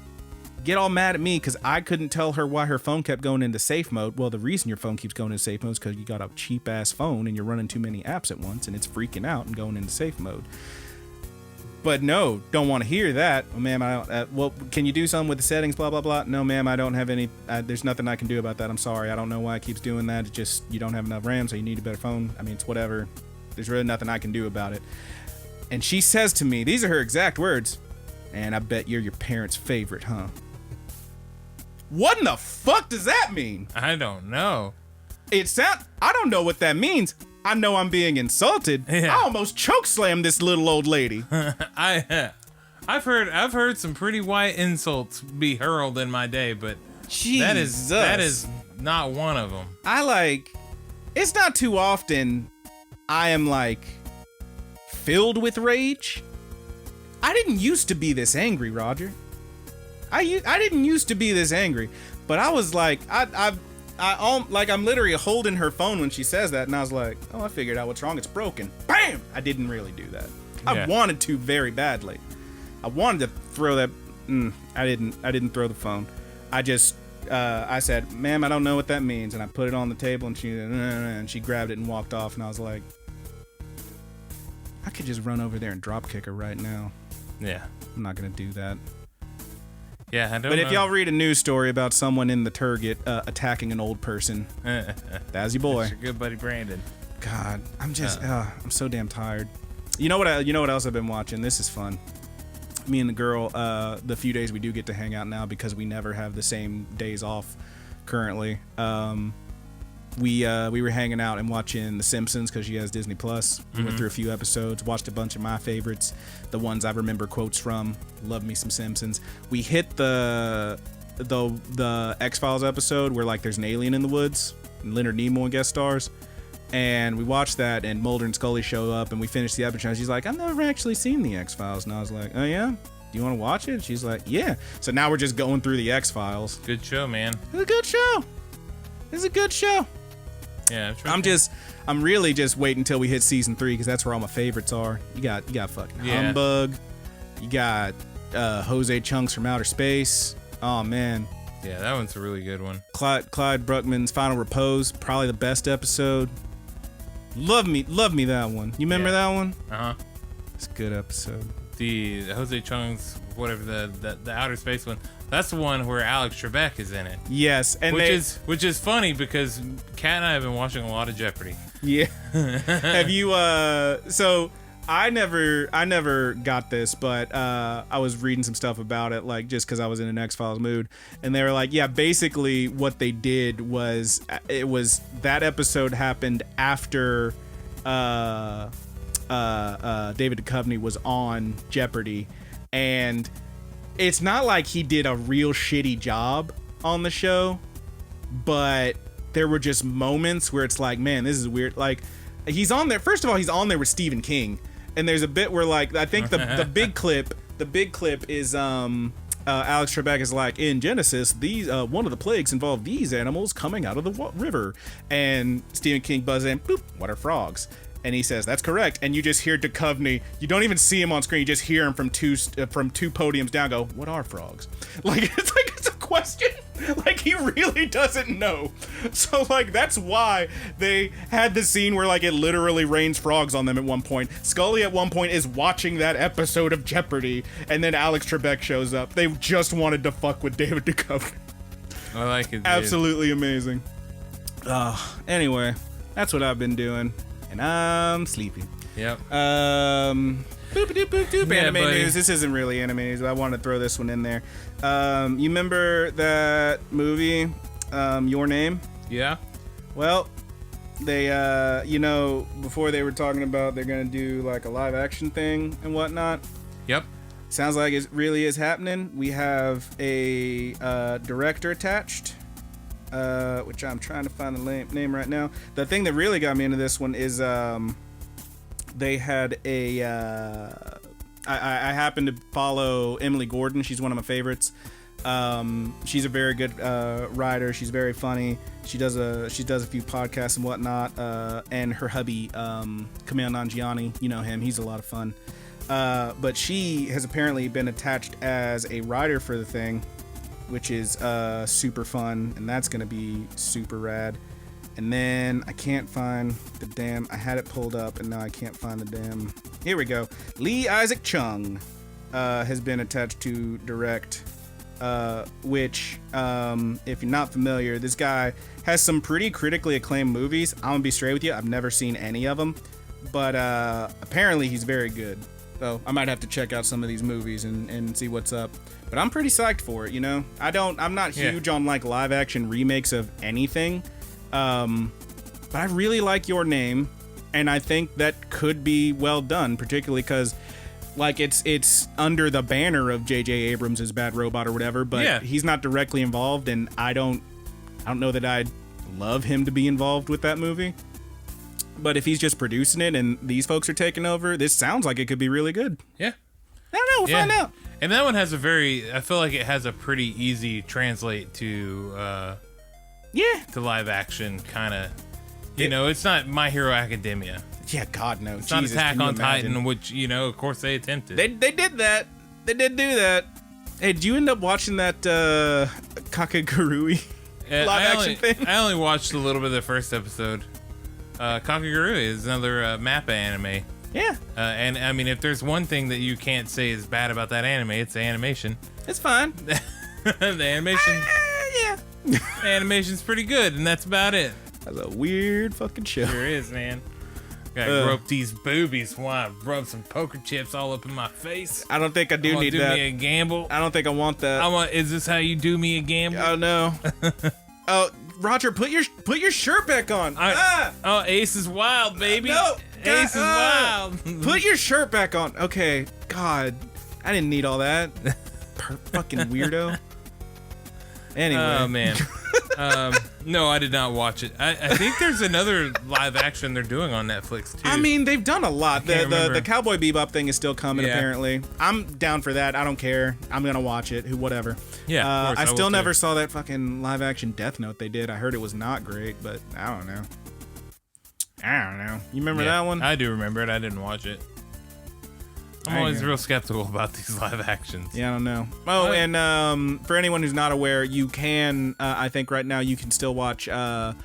get all mad at me because I couldn't tell her why her phone kept going into safe mode. Well, the reason your phone keeps going into safe mode is because you got a cheap ass phone and you're running too many apps at once and it's freaking out and going into safe mode. But no, don't want to hear that. Oh, ma'am, I don't. Well, can you do something with the settings? Blah blah blah. No, ma'am, I don't have any. There's nothing I can do about that. I'm sorry. I don't know why it keeps doing that. It's just you don't have enough RAM, so you need a better phone. I mean, it's whatever. There's really nothing I can do about it. And she says to me, these are her exact words, and I bet you're your parents' favorite, huh? What in the fuck does that mean? I don't know. I don't know what that means. I know I'm being insulted. Yeah. I almost chokeslammed this little old lady. I've heard some pretty white insults be hurled in my day, but Jesus. that is not one of them. It's not too often I am like filled with rage. I didn't used to be this angry, Roger. I didn't used to be this angry, but I was like, I'm literally holding her phone when she says that, and I was like, oh, I figured out what's wrong. It's broken. Bam! I didn't really do that. I wanted to very badly. I wanted to throw that. I didn't throw the phone. I said, ma'am, I don't know what that means, and I put it on the table, and she grabbed it and walked off, and I was like, I could just run over there and drop kick her right now. Yeah. I'm not gonna do that. Yeah, I don't know. But if y'all read a news story about someone in the Turget attacking an old person, that's your boy. That's your good buddy Brandon. God, I'm so damn tired. You know what else I've been watching? This is fun. Me and the girl, the few days we do get to hang out now because we never have the same days off currently. We were hanging out and watching The Simpsons because she has Disney Plus. We went through a few episodes, watched a bunch of my favorites, the ones I remember quotes from. Love me some Simpsons. We hit the X-Files episode where like there's an alien in the woods and Leonard Nimoy guest stars, and we watched that and Mulder and Scully show up and we finished the episode. She's like, I've never actually seen the X-Files, and I was like, oh yeah? Do you want to watch it? She's like, yeah. So now we're just going through the X-Files. Good show, man. It's a good show. It's a good show. Yeah, I'm really just waiting until we hit season 3 because that's where all my favorites are. You got fucking Humbug. You got Jose Chunks from Outer Space. Oh man. Yeah, that one's a really good one. Clyde Bruckman's Final Repose, probably the best episode. Love me that one. You remember that one? Uh-huh. It's a good episode. The Jose Chung's, whatever, the Outer Space one, that's the one where Alex Trebek is in it. Yes, and which is funny because Kat and I have been watching a lot of Jeopardy. Yeah. Have you so I never got this, but I was reading some stuff about it, like just because I was in an X-Files mood, and they were like, yeah, basically what they did was that episode happened after David Duchovny was on Jeopardy, and it's not like he did a real shitty job on the show, but there were just moments where it's like, man, this is weird. Like, he's on there. First of all, he's on there with Stephen King. And there's a bit where, like, I think the big clip is Alex Trebek is like, in Genesis, these one of the plagues involved these animals coming out of the river. And Stephen King buzzes in, boop, what are frogs? And he says, that's correct. And you just hear Duchovny. You don't even see him on screen. You just hear him from two podiums down go, what are frogs? Like it's a question. Like, he really doesn't know. So, like, that's why they had the scene where, like, it literally rains frogs on them at one point. Scully at one point is watching that episode of Jeopardy, and then Alex Trebek shows up. They just wanted to fuck with David Duchovny. I like it, dude. Absolutely amazing. Anyway, that's what I've been doing. And I'm sleepy. Yep. Boop Yeah, anime buddy. news. This isn't really anime news, but I wanted to throw this one in there. You remember that movie, Your Name? Yeah. Well, they, before they were talking about they're gonna do like a live action thing and whatnot. Yep. Sounds like it really is happening. We have a director attached. Which I'm trying to find the name right now. The thing that really got me into this one is they had a I happen to follow Emily Gordon. She's one of my favorites. She's a very good writer. She's very funny. She does a few podcasts and whatnot. And her hubby, Kumail Nanjiani, you know him. He's a lot of fun. But she has apparently been attached as a writer for the thing, which is super fun, and that's gonna be super rad. And then I can't find I had it pulled up and now I can't find the damn. Here we go. Lee Isaac Chung has been attached to direct, which if you're not familiar, this guy has some pretty critically acclaimed movies. I'm gonna be straight with you, I've never seen any of them, but apparently he's very good. So I might have to check out some of these movies and see what's up. But I'm pretty psyched for it, you know? I'm not huge on like live action remakes of anything. But I really like Your Name, and I think that could be well done, particularly because like it's under the banner of J.J. Abrams' Bad Robot or whatever, but he's not directly involved, and I don't know that I'd love him to be involved with that movie. But if he's just producing it and these folks are taking over, this sounds like it could be really good. Yeah. I don't know, we'll find out. And that one has I feel like it has a pretty easy translate to to live action kind of. You know, it's not My Hero Academia. Yeah, God no. It's not Attack on Titan, which, you know, of course they attempted. They did that. They did do that. Hey, did you end up watching that Kakegurui live action thing? I only watched a little bit of the first episode. Kakegurui is another MAPPA anime. Yeah. And I mean, if there's one thing that you can't say is bad about that anime, it's the animation. It's fine. The animation. Yeah. The animation's pretty good, and that's about it. That's a weird fucking show. Sure is, man. Gotta grope these boobies while I rub some poker chips all up in my face. I don't think I do need do that. Me a gamble. I don't think I want that. Is this how you do me a gamble? Oh no. Oh, Roger, put your shirt back on. Oh, Ace is wild, baby. No, Ace is wild. Put your shirt back on. Okay. God, I didn't need all that. Fucking weirdo. Anyway. Oh man. No, I did not watch it. I think there's another live action they're doing on Netflix too. I mean, they've done a lot. The Cowboy Bebop thing is still coming, apparently. I'm down for that. I don't care. I'm gonna watch it. Whatever. Yeah. Of course, I still never saw that fucking live action Death Note they did. I heard it was not great, but I don't know. I don't know. You remember that one? I do remember it. I didn't watch it. I'm always real skeptical about these live actions. Yeah, I don't know. Oh, and for anyone who's not aware, you can, I think right now you can still watch the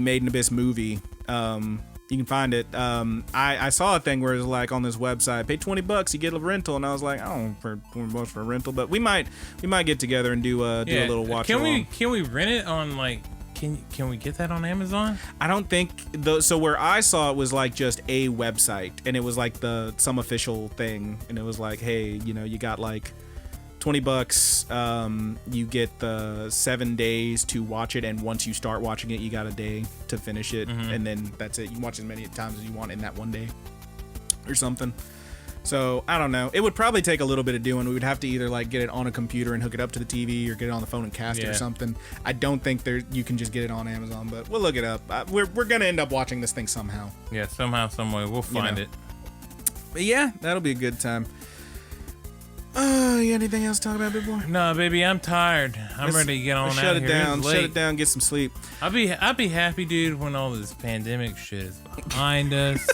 Made in Abyss movie. You can find it. I saw a thing where it was like on this website, pay $20, you get a rental, and I was like, I don't know for $20 for a rental, but we might get together and do a little watch. Can we rent it on like? Can we get that on Amazon? I don't think so. Where I saw it was like just a website, and it was like some official thing, and it was like, hey, you got like $20. You get the 7 days to watch it, and once you start watching it, you got a day to finish it, and then that's it. You can watch as many times as you want in that one day, or something. So I don't know. It would probably take a little bit of doing. We would have to either like get it on a computer and hook it up to the TV, or get it on the phone and cast it or something. I don't think you can just get it on Amazon, but we'll look it up. We're gonna end up watching this thing somehow. Yeah, somehow, some way, we'll find it. But yeah, that'll be a good time. You got anything else to talk about, big boy? No, baby, I'm tired. I'm ready to get on out shut it here. down. Shut it down. Get some sleep. I'll be happy, dude, when all this pandemic shit is behind us.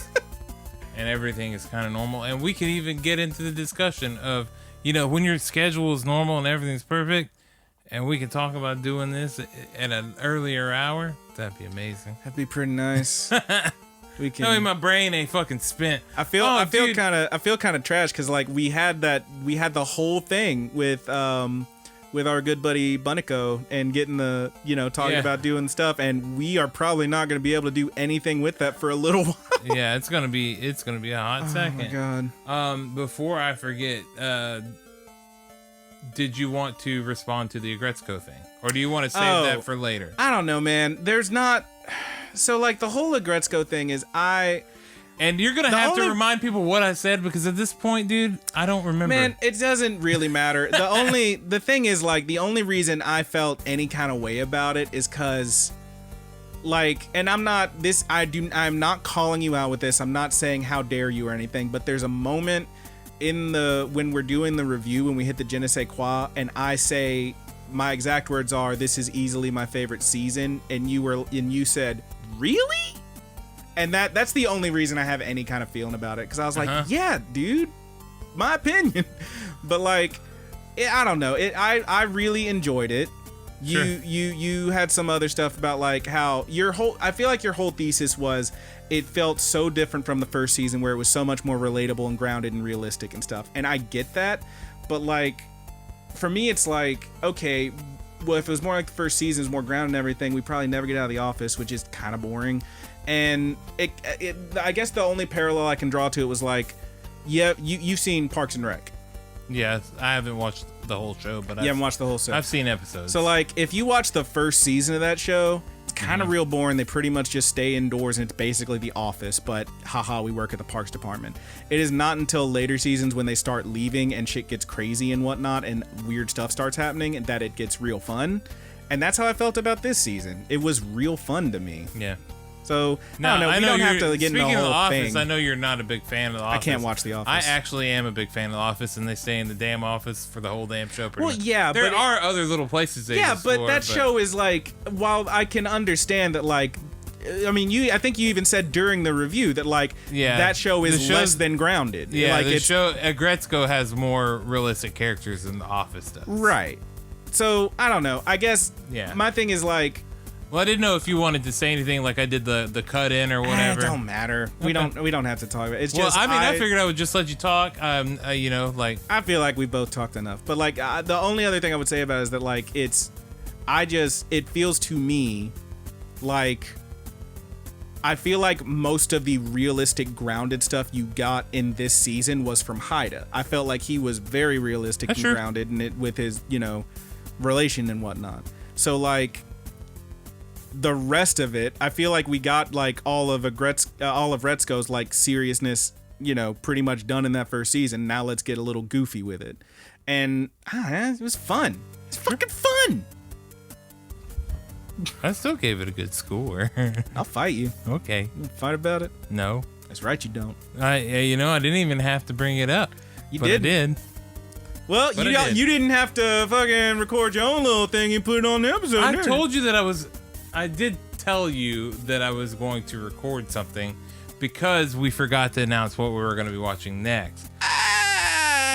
And everything is kind of normal, and we can even get into the discussion of, when your schedule is normal and everything's perfect, and we can talk about doing this at an earlier hour. That'd be amazing. That'd be pretty nice. We can. No, my brain ain't fucking spent. I feel kind of trash because like we had the whole thing with our good buddy Bunico and getting the talking about doing stuff, and we are probably not going to be able to do anything with that for a little while. Yeah, it's gonna be a hot second. Oh my god. Before I forget, did you want to respond to the Aggretsuko thing, or do you want to save that for later? I don't know, man. There's not. So like the whole Aggretsuko thing is And you're gonna have to remind people what I said, because at this point, dude, I don't remember. Man, it doesn't really matter. The thing is, like, the only reason I felt any kind of way about it is because, like, and I'm not calling you out with this. I'm not saying how dare you or anything, but there's a moment when we're doing the review, when we hit the je ne sais quoi, and I say, my exact words are, "This is easily my favorite season," and you said, "Really?" And that's the only reason I have any kind of feeling about it, because I was like, yeah, dude, my opinion. But like, I don't know. I really enjoyed it. You had some other stuff about like how I feel like your whole thesis was it felt so different from the first season, where it was so much more relatable and grounded and realistic and stuff. And I get that, but like, for me, it's like, okay, well, if it was more like the first season, it was more grounded and everything, we'd probably never get out of the office, which is kind of boring. And I guess the only parallel I can draw to it was like, yeah, you've seen Parks and Rec. Yeah, I haven't watched the whole show, but you haven't watched the whole show. I've seen episodes. So like, if you watch the first season of that show, it's kind of real boring. They pretty much just stay indoors, and it's basically The Office, but haha, we work at the parks department. It is not until later seasons, when they start leaving and shit gets crazy and whatnot, and weird stuff starts happening, and that it gets real fun. And that's how I felt about this season. It was real fun to me. Yeah. So, no, we don't have to get into the whole Office, thing. I know you're not a big fan of The Office. I can't watch The Office. I actually am a big fan of The Office, and they stay in the damn office for the whole damn show. Pretty much. Yeah, there are other little places they explore. But that show is like, while I can understand that, like, I mean, I think you even said during the review that, like, that show is less than grounded. Yeah, like, the show Aggretsuko has more realistic characters than The Office does. Right. So, I don't know. I guess my thing is like, well, I didn't know if you wanted to say anything, like I did the cut in or whatever. It don't matter. Okay. We don't have to talk about it. It's just. Well, I figured I would just let you talk. Like, I feel like we both talked enough. But like, the only other thing I would say about it is that like it feels to me like, I feel like most of the realistic grounded stuff you got in this season was from Haida. I felt like he was very realistic and grounded in it with his relation and whatnot. So like, the rest of it, I feel like we got like all of Retsuko's like seriousness, pretty much done in that first season. Now let's get a little goofy with it, and it was fun. It's fucking fun. I still gave it a good score. I'll fight you. Okay. You fight about it? No. That's right, you don't. I didn't even have to bring it up. You did. I did. Well, you didn't have to fucking record your own little thing and put it on the episode. I told you that I did tell you that I was going to record something because we forgot to announce what we were going to be watching next.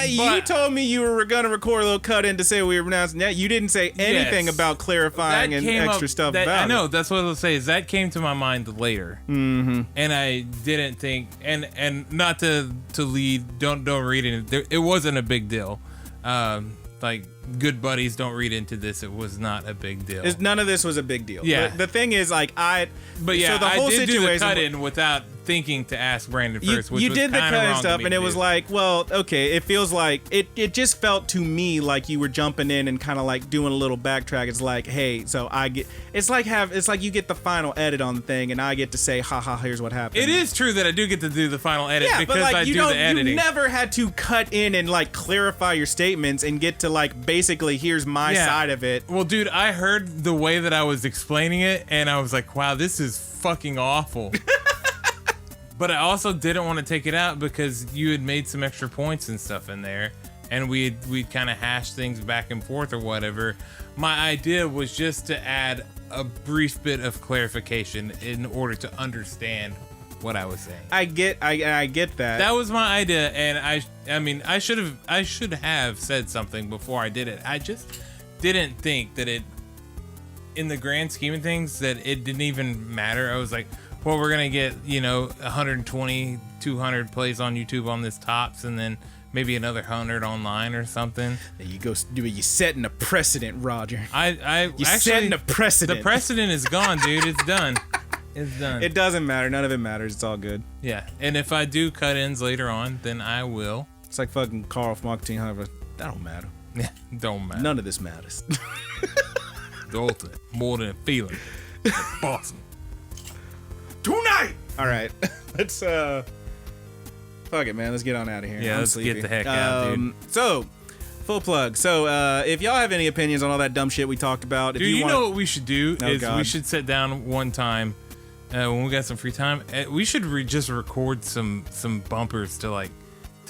You told me you were going to record a little cut-in to say we were announcing that. You didn't say anything about clarifying and extra stuff about it. I know. That's what I'll say is that came to my mind later. Mm-hmm. And I didn't think, and not to lead, don't read it. It wasn't a big deal. Like, good buddies, don't read into this. It was not a big deal. None of this was a big deal. Yeah. The thing is, like, But yeah, so the whole situation do the cut-in without thinking to ask Brandon first, which you was did the cut-in stuff, and it was do. like, well, okay, it feels like, it just felt to me like you were jumping in and kind of like doing a little backtrack. It's like, hey, so it's like you get the final edit on the thing, and I get to say, haha, here's what happened. It is true that I do get to do the final edit because but like, I do the editing. You never had to cut in and like clarify your statements and get to like, basically, here's my side of it. Well, dude, I heard the way that I was explaining it, and I was like, wow, this is fucking awful. But I also didn't want to take it out because you had made some extra points and stuff in there, and we'd kind of hashed things back and forth or whatever. My idea was just to add a brief bit of clarification in order to understand what I was saying. I get that. That was my idea, and I mean, I should have said something before I did it. I just didn't think that it, in the grand scheme of things, that it didn't even matter. I was like, well, we're going to get, 120, 200 plays on YouTube on this tops, and then maybe another 100 online or something. There you go. You're setting a precedent, Roger. You're setting a precedent. The precedent is gone, dude. It's done. It's done. It doesn't matter. None of it matters. It's all good. Yeah. And if I do cut-ins later on, then I will. It's like fucking Carl from Octane However. That don't matter. Yeah, don't matter. None of this matters. The ultimate. More than a feeling. Awesome. Tonight! All right. Let's, fuck it, man. Let's get on out of here. Yeah, let's sleepy. get the heck out, dude. So, full plug. So, if y'all have any opinions on all that dumb shit we talked about, dude, you know what we should do is we should sit down one time when we got some free time. We should just record some bumpers to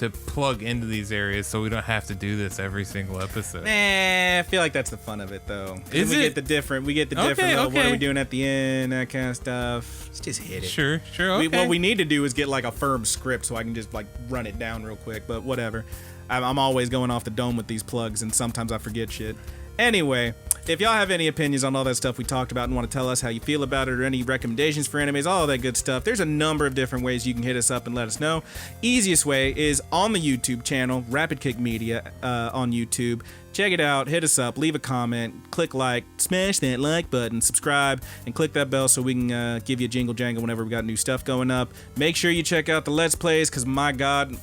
plug into these areas so we don't have to do this every single episode. I feel like that's the fun of it, though. We get the different, okay. What are we doing at the end, that kind of stuff. Let's just hit it. Sure, okay. What we need to do is get like a firm script so I can just like run it down real quick, but whatever. I'm always going off the dome with these plugs, and sometimes I forget shit. Anyway, if y'all have any opinions on all that stuff we talked about and want to tell us how you feel about it or any recommendations for animes, all that good stuff, there's a number of different ways you can hit us up and let us know. Easiest way is on the YouTube channel, Rapid Kick Media on YouTube. Check it out, hit us up, leave a comment, click like, smash that like button, subscribe, and click that bell so we can give you a jingle jangle whenever we got new stuff going up. Make sure you check out the Let's Plays, because my God,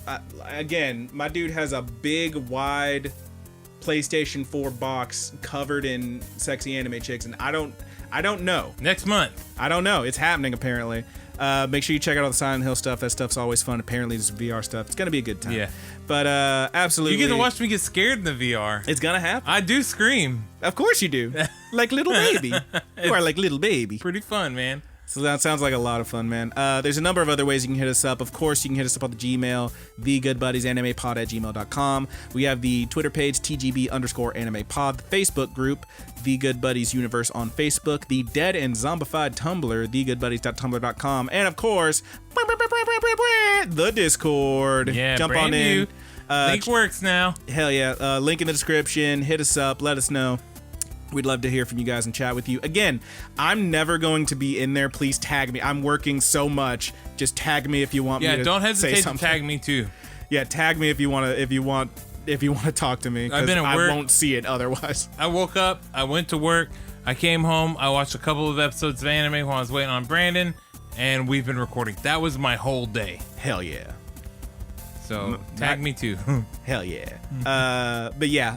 again, my dude has a big, wide PlayStation 4 box covered in sexy anime chicks, and I don't know. Next month. I don't know. It's happening apparently. Make sure you check out all the Silent Hill stuff. That stuff's always fun. Apparently, there's VR stuff. It's gonna be a good time. Yeah. But absolutely, you get to watch me get scared in the VR. It's gonna happen. I do scream. Of course you do. Like little baby. You are like little baby. Pretty fun, man. So that sounds like a lot of fun, man. There's a number of other ways you can hit us up. Of course, you can hit us up on the Gmail, thegoodbuddiesanimepod@gmail.com. We have the Twitter page, TGB_animepod, the Facebook group, The Good Buddies Universe on Facebook, the dead and zombified Tumblr, thegoodbuddies.tumblr.com, and of course, the Discord. Yeah, jump brand on in. new. Link works now. Hell yeah. Link in the description. Hit us up. Let us know. We'd love to hear from you guys and chat with you. Again, I'm never going to be in there. Please tag me. I'm working so much. Just tag me if you want me to. Yeah, don't hesitate say to tag me too. Yeah, tag me if you want to talk to me. I've been at work. I won't see it otherwise. I woke up, I went to work, I came home, I watched a couple of episodes of anime while I was waiting on Brandon, and we've been recording. That was my whole day. Hell yeah. So tag me too. Hell yeah. But yeah,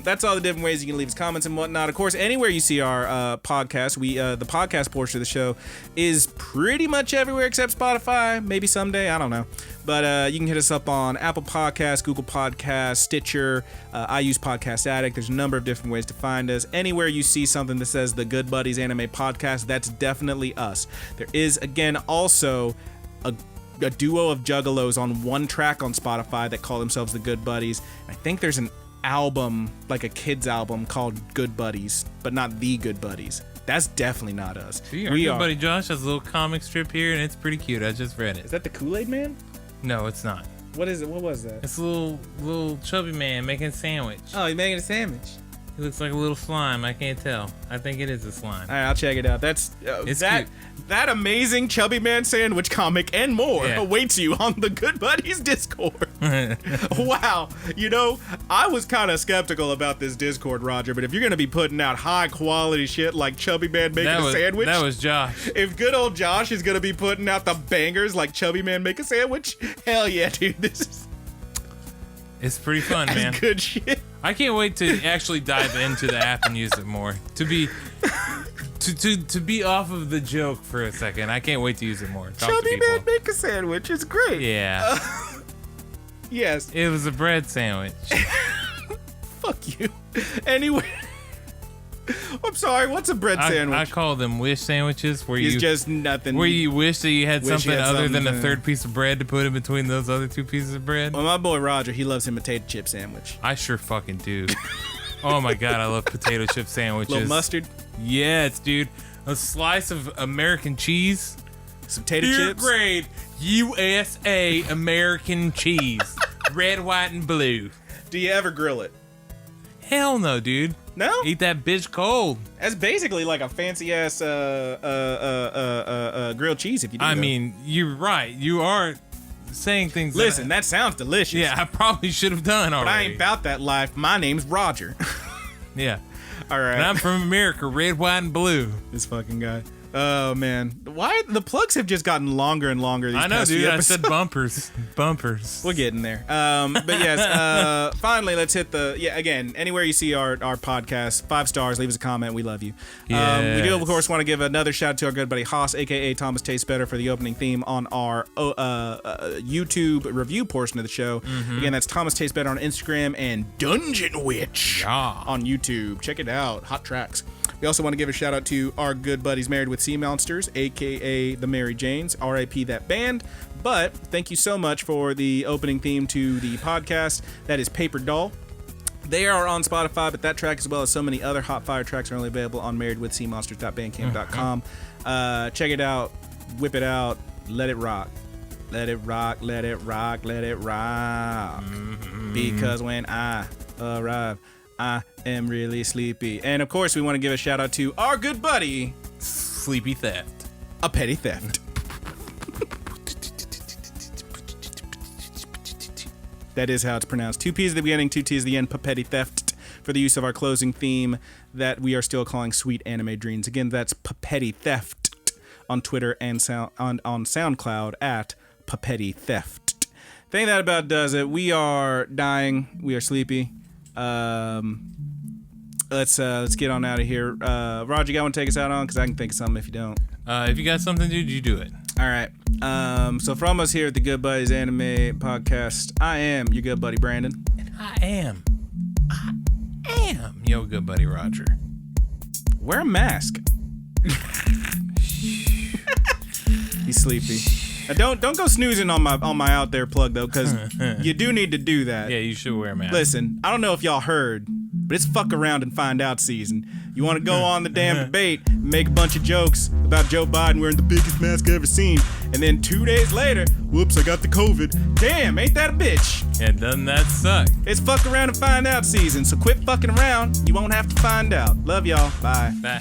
that's all the different ways you can leave us comments and whatnot. Of course, anywhere you see our podcast, the podcast portion of the show is pretty much everywhere except Spotify. Maybe someday, I don't know. But you can hit us up on Apple Podcasts, Google Podcasts, Stitcher. I use Podcast Addict. There's a number of different ways to find us. Anywhere you see something that says the Good Buddies Anime Podcast, that's definitely us. There is, again, also a duo of juggalos on one track on Spotify that call themselves the Good Buddies. I think there's an album, like a kid's album, called Good Buddies, but not the Good Buddies. That's definitely not us. See, our good buddy Josh has a little comic strip here, and it's pretty cute. I just read it. Is that the Kool-Aid Man? No, it's not. What is it? What was that? It's a little chubby man making a sandwich. Oh, he's making a sandwich. He looks like a little slime. I can't tell. I think it is a slime. All right, I'll check it out. That's it's that cute. That amazing Chubby Man sandwich comic and more awaits you on the Good Buddies Discord. Wow, I was kind of skeptical about this Discord, Roger. But if you're gonna be putting out high quality shit like Chubby Man making a sandwich, that was Josh. If good old Josh is gonna be putting out the bangers like Chubby Man make a sandwich, hell yeah, dude, It's pretty fun, man. Good shit. I can't wait to actually dive into the app and use it more. To be off of the joke for a second. I can't wait to use it more. Chubby Man make a sandwich. It's great. Yeah. Yes. It was a bread sandwich. Fuck you. Anyway. I'm sorry. What's a bread sandwich? I call them wish sandwiches, where it's just nothing. Where you wish that you had something other than a third piece of bread to put in between those other two pieces of bread. Well, my boy Roger, he loves him potato chip sandwich. I sure fucking do. Oh my god, I love potato chip sandwiches. Little mustard. Yes, dude. A slice of American cheese. Some potato chips. Grade USA American cheese. Red, white, and blue. Do you ever grill it? Hell no, dude. No? Eat that bitch cold. That's basically like a fancy ass grilled cheese if you do. I mean, you're right. You are saying things. Listen, that sounds delicious. Yeah, I probably should have done already. But I ain't about that life. My name's Roger. Yeah. All right. And I'm from America, red, white, and blue. This fucking guy. Oh man, why the plugs have just gotten longer and longer? These I know, past dude. few I said bumpers. We're getting there. But yes, finally, let's hit again. Anywhere you see our podcast, 5 stars. Leave us a comment. We love you. Yes. We do, of course, want to give another shout out to our good buddy Haas, aka Thomas Tastes Better, for the opening theme on our YouTube review portion of the show. Mm-hmm. Again, that's Thomas Tastes Better on Instagram and Dungeon Witch on YouTube. Check it out. Hot tracks. We also want to give a shout out to our good buddies Married with Seamonsters, aka the Mary Janes, RIP that band. But thank you so much for the opening theme to the podcast. That is Paperdoll. They are on Spotify, but that track, as well as so many other hot fire tracks, are only available on marriedwithseamonsters.bandcamp.com. Check it out, whip it out, let it rock. Let it rock, let it rock, let it rock. Mm-hmm. Because when I arrive, I am really sleepy. And of course, we want to give a shout out to our good buddy, Sleepy Theft. A petty theft. That is how it's pronounced. 2 P's at the beginning, 2 T's at the end. Petty theft for the use of our closing theme that we are still calling Sweet Anime Dreams. Again, that's Petty Theft on Twitter and on SoundCloud at Petty Theft. Think that about does it. We are dying. We are sleepy. Let's get on out of here. Roger, you want to take us out on? Because I can think of something if you don't. If you got something, dude, you do it. All right. So from us here at the Good Buddies Anime Podcast, I am your good buddy Brandon. And I am your good buddy Roger. Wear a mask. He's sleepy. Don't go snoozing on my out there plug though, because you do need to do that. Yeah, you should wear a mask. Listen, I don't know if y'all heard, but it's fuck around and find out season. You want to go on the damn debate, make a bunch of jokes about Joe Biden wearing the biggest mask I've ever seen, and then 2 days later, whoops, I got the COVID. Damn, ain't that a bitch? Yeah, doesn't that suck? It's fuck around and find out season, so quit fucking around. You won't have to find out. Love y'all. Bye. Bye.